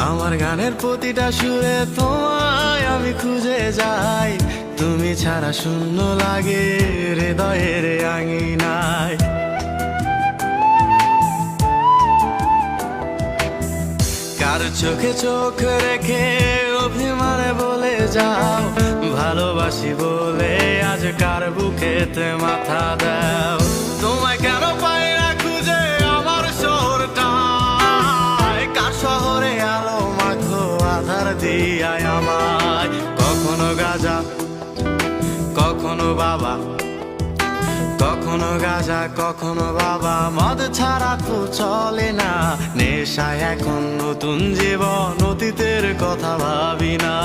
আমার গানের প্রতিটা সুরে তোমায় আমি খুঁজে যাই, তুমি ছাড়া শূন্য লাগে হৃদয়ের আঙিনায়। কার চোখে চোখ রেখে অভিমানে বলে যাও ভালোবাসি বলে, আজ কার বুকেতে মাথা দাও। তোমায় কেন পাই না খুঁজে আমার শহরটায়, কার শহরে আলো মাখো আধার দিয়ায় আমায়। কখনো গাজা কখনো বাবা, কখনো গাজা কখনো বাবা, মদ ছাড়া তো চলে না। নেশায় এখন নতুন জীবন, অতীতের কথা ভাবি না।